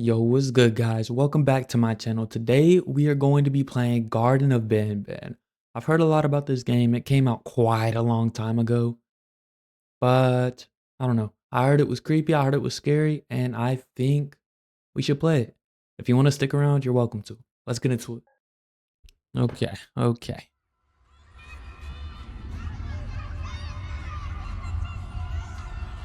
Yo, what's good, guys? Welcome back to my channel. Today, we are going to be playing Garden of Banban. I've heard a lot about this game. It came out quite a long time ago, but I don't know. I heard it was creepy, I heard it was scary, and I think we should play it. If you want to stick around, you're welcome to. Let's get into it. Okay.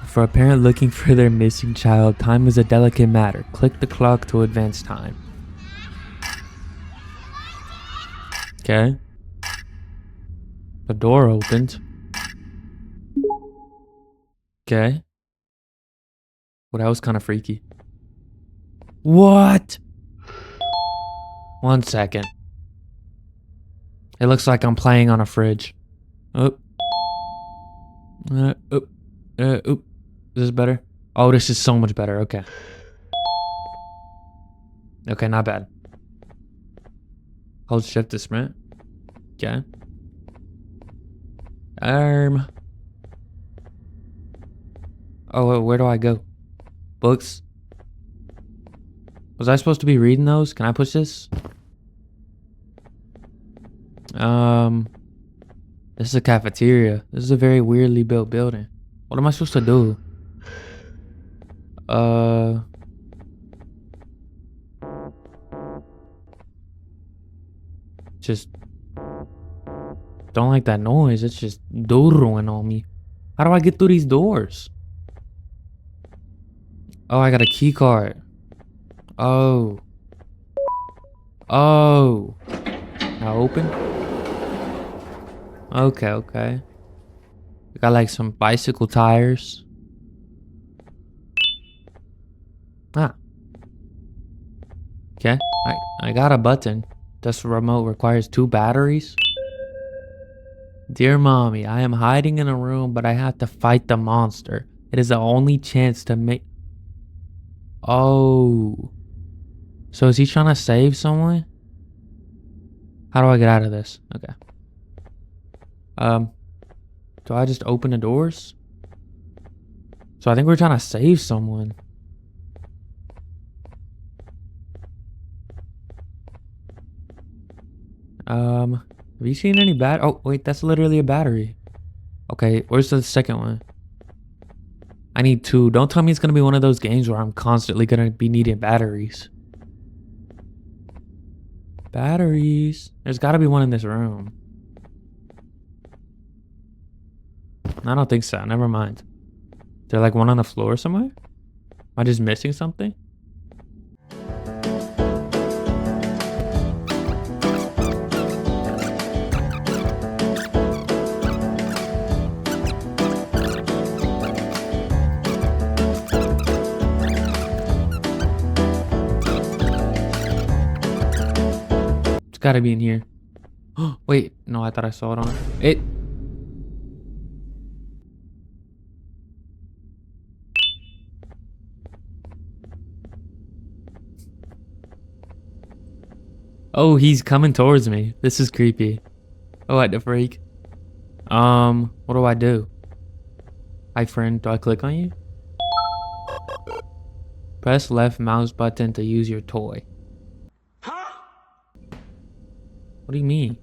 For a parent looking for their missing child, time is a delicate matter. Click the clock to advance time. Okay. The door opened. Okay. Well, that was kind of freaky. What? 1 second. It looks like I'm playing on a fridge. Oh. Oop. Oop. Is this better? Oh, this is so much better. Okay. Okay, not bad. Hold shift to sprint. Okay. Oh, where do I go? Books? Was I supposed to be reading those? Can I push this? This is a cafeteria. This is a very weirdly built building. What am I supposed to do? Just don't like that noise. It's just doodling on me. How do I get through these doors? Oh, I got a key card. Oh. Now open? Okay. We got like some bicycle tires. Okay. I got a button. This remote requires 2 batteries. Dear mommy, I am hiding in a room, but I have to fight the monster. It is the only chance to make... Oh. So is he trying to save someone? How do I get out of this? Okay. Do I just open the doors? So I think we're trying to save someone. Have you seen any oh, wait, that's literally a battery. Okay, where's the second one? I need 2. Don't tell me it's gonna be one of those games where I'm constantly gonna be needing batteries. Batteries. There's gotta be one in this room. I don't think so. Never mind. Is there like one on the floor somewhere? Am I just missing something? It's gotta be in here. Wait, no, I thought I saw it on it. Oh, he's coming towards me. This is creepy. Oh, what the freak? What do I do? Hi, friend. Do I click on you? Press left mouse button to use your toy. What do you mean?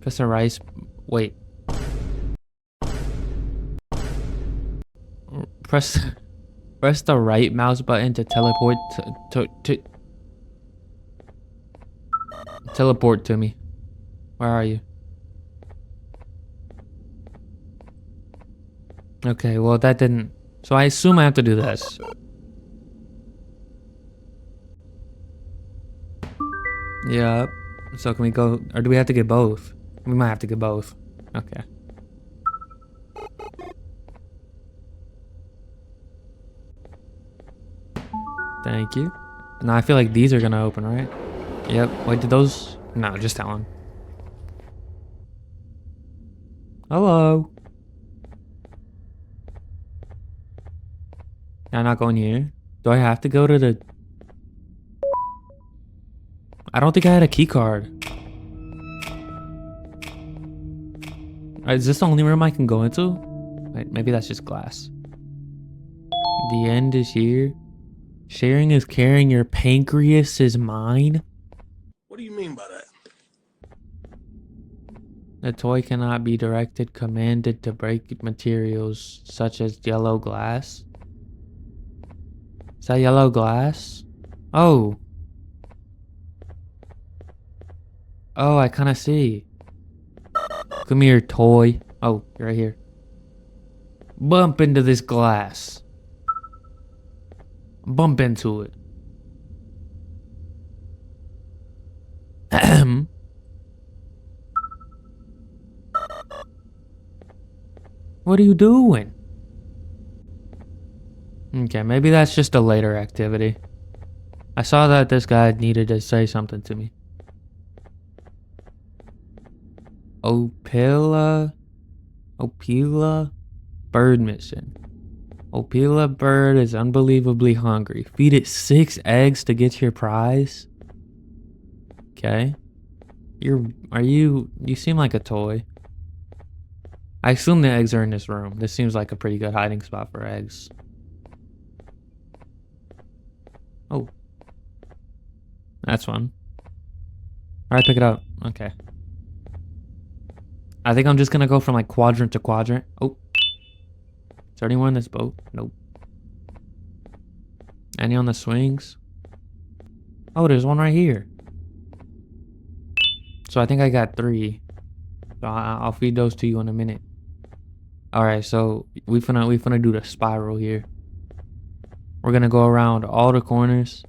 Press the right... Wait. Press the right mouse button to teleport to teleport to me. Where are you? Okay, well that didn't... So I assume I have to do this. Yeah. So can we go... Or do we have to get both? We might have to get both. Okay. Thank you. Now I feel like these are gonna open, right? Yep. Wait, did those... No, just that one. Hello. I'm not going here. Do I have to go to the... I don't think I had a key card. Is this the only room I can go into? Wait, maybe that's just glass. The end is here. Sharing is caring. Your pancreas is mine. What do you mean by that? The toy cannot be directed, commanded to break materials such as yellow glass. Is that yellow glass? Oh. Oh, I kind of see. Come here, toy. Oh, you're right here. Bump into this glass. Bump into it. Ahem. What are you doing? Okay, maybe that's just a later activity. I saw that this guy needed to say something to me. Opila bird mission. Opila bird is unbelievably hungry. Feed it 6 eggs to get your prize. Okay. You seem like a toy. I assume the eggs are in this room. This seems like a pretty good hiding spot for eggs. Oh. That's one. Alright, pick it up. Okay. I think I'm just gonna go from like quadrant to quadrant. Oh. Is there anyone in this boat? Nope. Any on the swings? Oh, there's one right here. So I think I got 3. So I'll feed those to you in a minute. Alright, so we finna do the spiral here. We're gonna go around all the corners.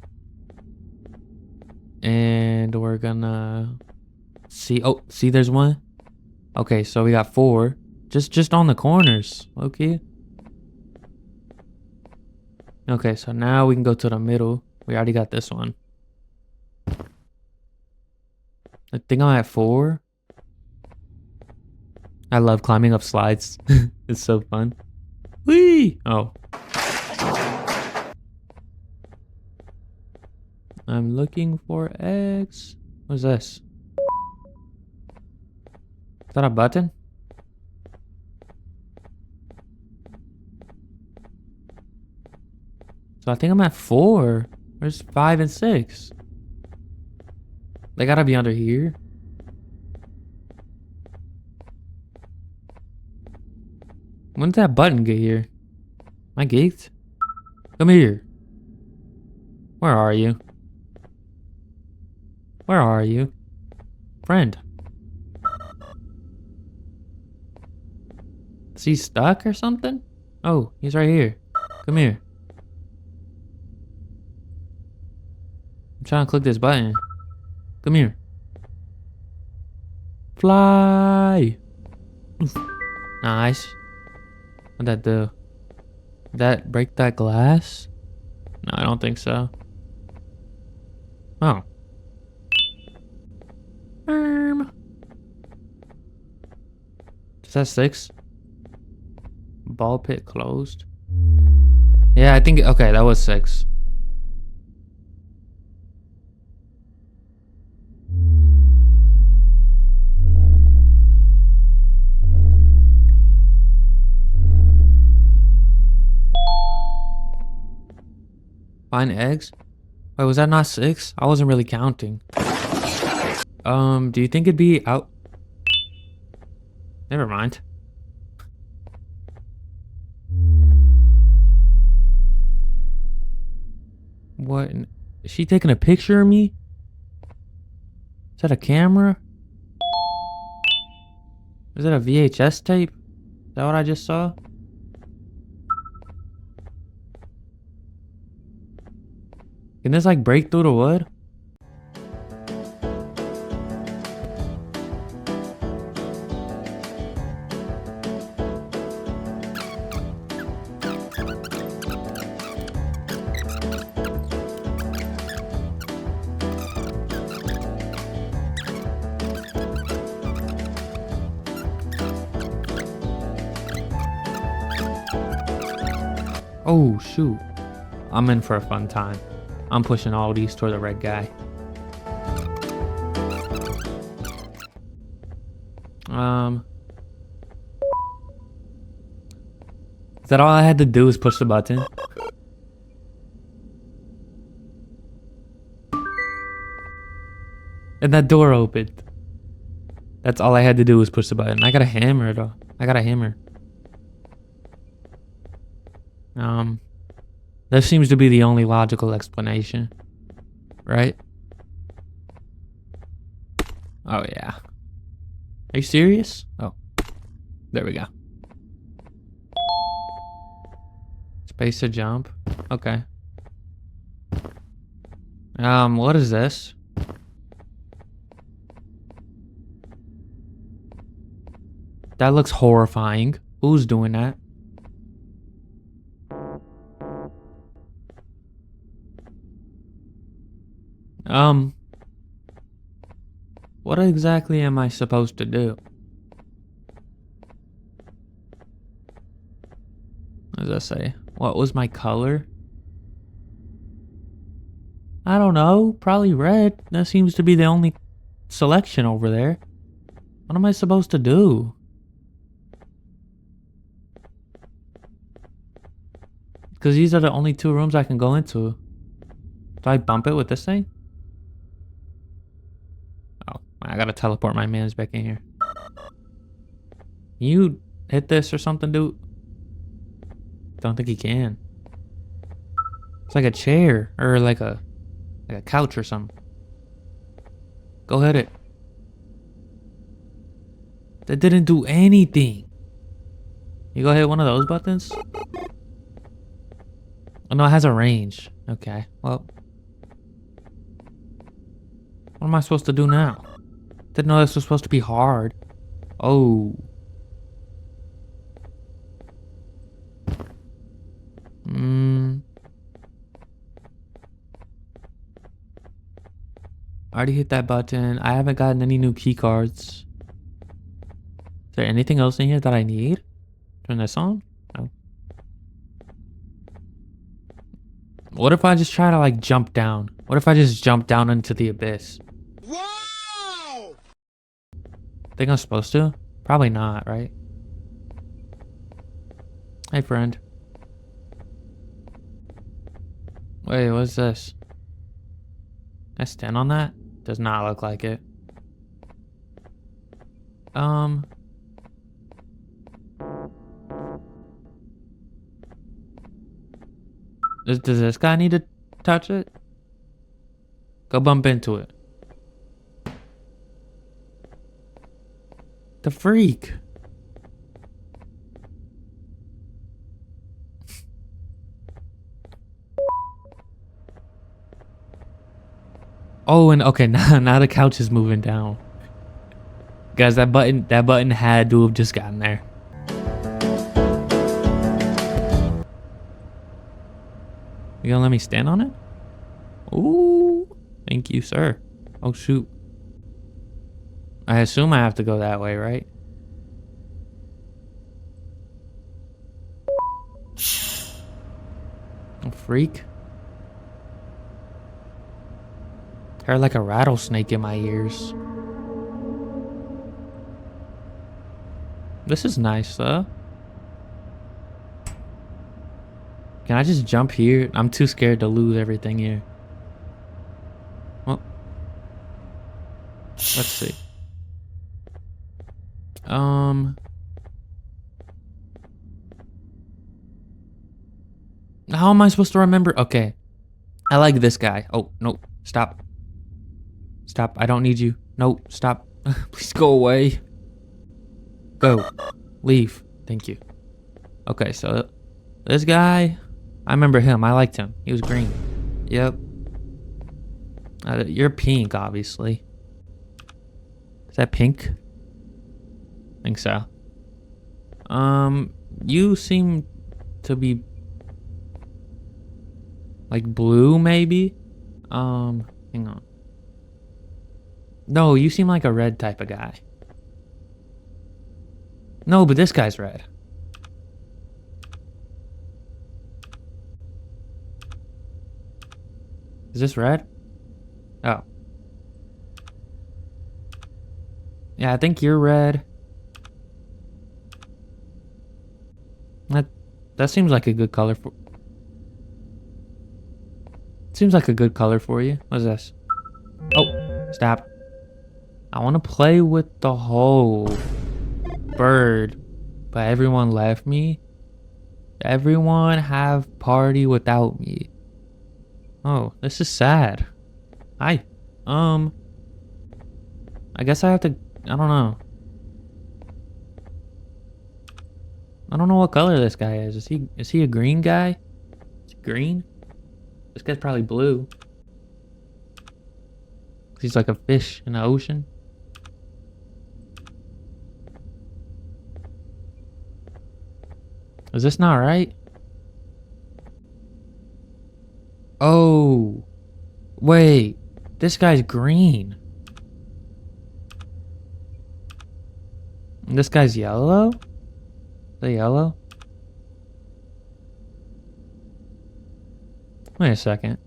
And we're gonna see. Oh, see, there's one. Okay, so we got 4. Just on the corners. Okay. Okay, so now we can go to the middle. We already got this one. I think I'm at 4. I love climbing up slides. It's so fun. Whee! Oh. I'm looking for eggs. What's this? Is that a button? So I think I'm at 4. Where's 5 and 6? They gotta be under here. When did that button get here? Am I geeked? Come here. Where are you? Where are you? Friend. Is he stuck or something? Oh, he's right here. Come here. I'm trying to click this button. Come here. Fly. Oof. Nice. What'd that do? Did that break that glass? No, I don't think so. Oh. Is that 6? Ball pit closed. Yeah, I think, okay, that was 6. Find eggs? Wait, was that not 6? I wasn't really counting. Do you think it'd be out? Never mind. What? Is she taking a picture of me? Is that a camera? Is that a VHS tape? Is that what I just saw? Can this like break through the wood? Oh shoot. I'm in for a fun time. I'm pushing all these toward the red guy. Is that all I had to do is push the button? And that door opened. That's all I had to do was push the button. I got a hammer though. I got a hammer. That seems to be the only logical explanation. Right? Oh yeah. Are you serious? Oh. There we go. Space to jump. Okay. What is this? That looks horrifying. Who's doing that? What exactly am I supposed to do? What does that say? What was my color? I don't know. Probably red. That seems to be the only selection over there. What am I supposed to do? Because these are the only two rooms I can go into. Do I bump it with this thing? Oh, I gotta teleport my mans back in here. Can you hit this or something, dude? Don't think he can. It's like a chair or like a couch or something. Go hit it. That didn't do anything. You go hit one of those buttons? Oh no, it has a range. Okay, well. What am I supposed to do now? Didn't know this was supposed to be hard. Oh. I already hit that button. I haven't gotten any new key cards. Is there anything else in here that I need? Turn this on? No. What if I just try to like jump down? What if I just jump down into the abyss? Wow! Think I'm supposed to? Probably not, right? Hey, friend. Wait, what's this? Can I stand on that? Does not look like it. Does this guy need to touch it? Go bump into it. The freak. Oh, and okay, now the couch is moving down. Guys, that button had to have just gotten there. You gonna let me stand on it? Ooh, thank you, sir. Oh shoot. I assume I have to go that way, right? Oh, freak. Hair like a rattlesnake in my ears. This is nice, though. Can I just jump here? I'm too scared to lose everything here. Well, let's see. How am I supposed to remember? Okay. I like this guy. Oh, no. Stop. Stop. I don't need you. No, stop. Please go away. Go. Leave. Thank you. Okay, so this guy, I remember him. I liked him. He was green. Yep. You're pink, obviously. Is that pink? I think so. You seem to be like blue, maybe? Hang on. No, you seem like a red type of guy. No, but this guy's red. Is this red? Oh. Yeah, I think you're red. That seems like a good color for... Seems like a good color for you. What's this? Oh, stop. I want to play with the whole bird, but everyone left me. Everyone have party without me. Oh, this is sad. Hi. Um, I guess I have to, I don't know. I don't know what color this guy is. Is he a green guy? Is he green? This guy's probably blue. He's like a fish in the ocean. Is this not right? Oh, wait. This guy's green. And this guy's yellow? The yellow? Wait a second.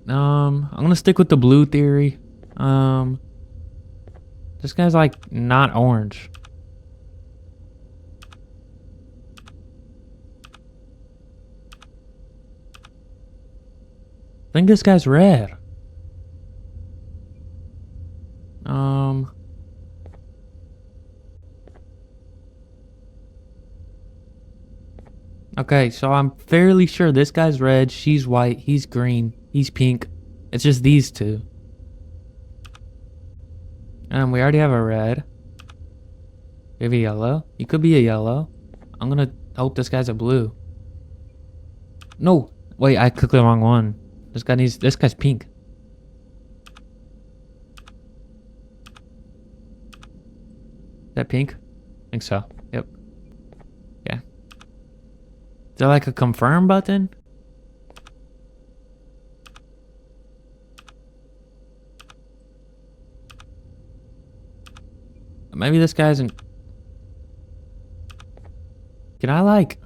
I'm gonna stick with the blue theory. This guy's like not orange. I think this guy's red. Okay, so I'm fairly sure this guy's red, she's white, he's green, he's pink. It's just these two. We already have a red. We have a yellow. You could be a yellow. I'm gonna hope this guy's a blue. No! Wait, I clicked the wrong one. This guy's pink. Is that pink? I think so. Yep. Yeah. Is there like a confirm button? Maybe this guy isn't. Can I like?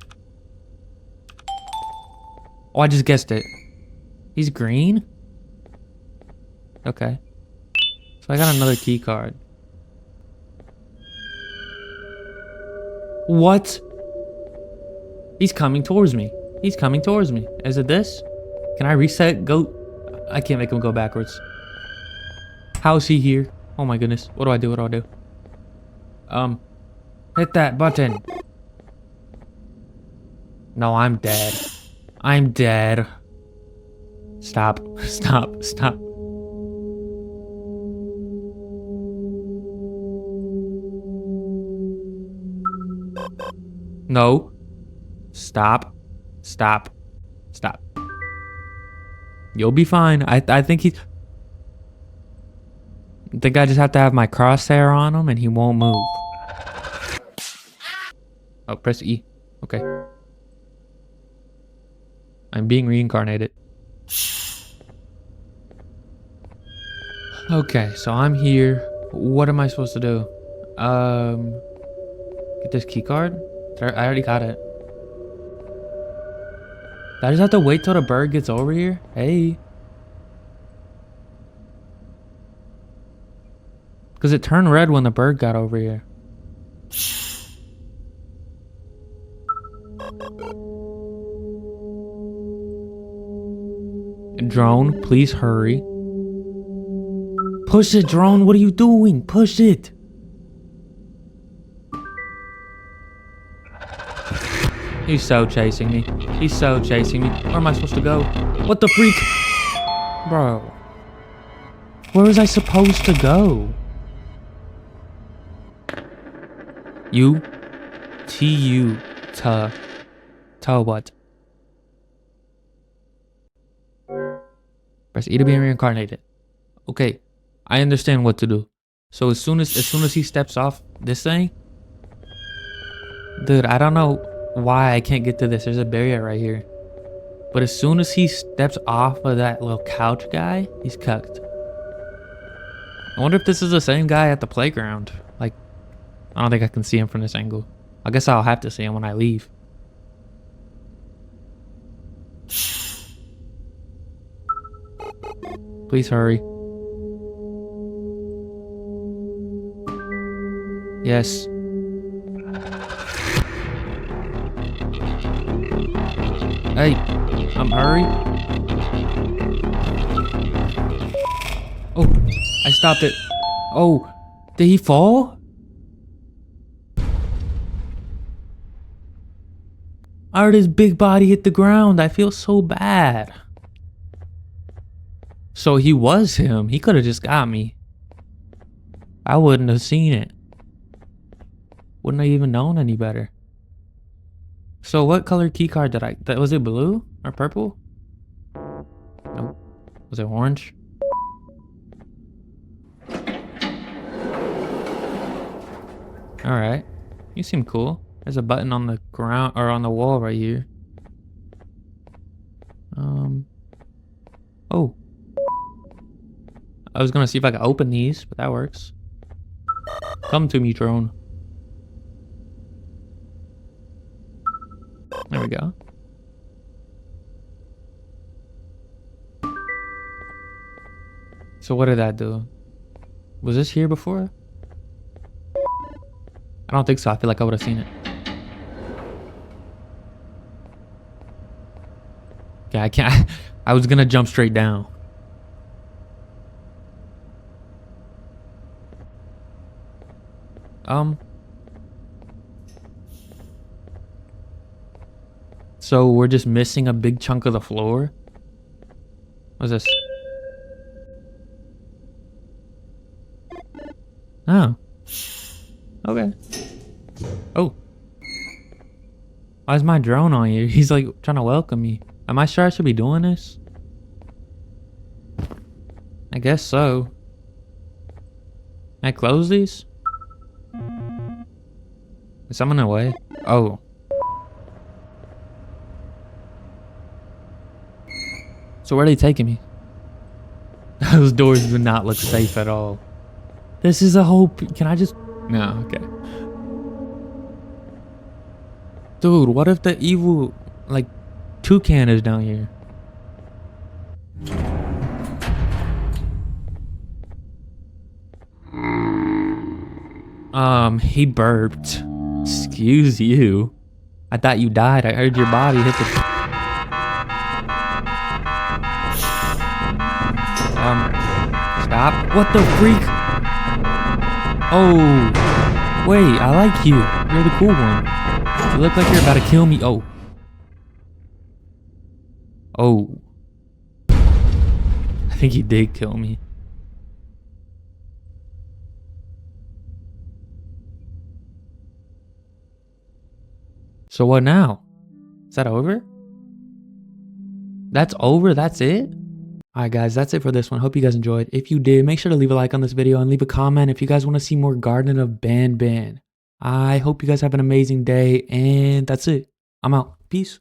Oh, I just guessed it. He's green? Okay. So I got another key card. What? He's coming towards me. He's coming towards me. Is it this? Can I reset? Go. I can't make him go backwards. How is he here? Oh my goodness. What do I do? What do I do? Hit that button. No, I'm dead. I'm dead. Stop. Stop. Stop. No. Stop. Stop. Stop. You'll be fine. I think he's... I think I just have to have my crosshair on him and he won't move. Oh, press E. Okay. I'm being reincarnated. Okay, so I'm here. What am I supposed to do? Get this key card? I already got it. I just have to wait till the bird gets over here? Hey. Because it turned red when the bird got over here. Drone, please hurry. Push it, drone. What are you doing? Push it. He's so chasing me. He's so chasing me. Where am I supposed to go? What the freak? Bro. Where was I supposed to go? U. T-U. Ta. Ta what? Press E to be reincarnated. Okay. I understand what to do. So as soon as he steps off this thing. Dude, I don't know why I can't get to this. There's a barrier right here. But as soon as he steps off of that little couch guy, he's cucked. I wonder if this is the same guy at the playground. Like, I don't think I can see him from this angle. I guess I'll have to see him when I leave. Please hurry. Yes. Hey, hurry. Oh, I stopped it. Oh, did he fall? I heard his big body hit the ground. I feel so bad. So he was him. He could have just got me. I wouldn't have seen it. Wouldn't have even known any better. So what color key card did was it blue or purple? Nope. Was it orange? Alright. You seem cool. There's a button on the ground or on the wall right here. Oh. I was gonna see if I could open these, but that works. Come to me, drone. There we go. So what did that do? Was this here before? I don't think so. I feel like I would have seen it. Okay, I can't. I was gonna jump straight down. So we're just missing a big chunk of the floor? What's this? Oh. Okay. Oh. Why is my drone on you? He's like trying to welcome me. Am I sure I should be doing this? I guess so. Can I close these? Is someone in the way? Oh. So where are they taking me? Those doors do not look safe at all. This is a whole... Can I just... No, okay. Dude, what if the evil, like, toucan is down here? He burped. Excuse you. I thought you died. I heard your body hit the... Stop. What the freak? Oh. Wait, I like you. You're the cool one. You look like you're about to kill me. Oh. Oh. I think he did kill me. So what now? Is that over? That's over? That's it? Alright guys, that's it for this one. Hope you guys enjoyed. If you did, make sure to leave a like on this video and leave a comment if you guys want to see more Garden of Banban. I hope you guys have an amazing day, and that's it. I'm out. Peace.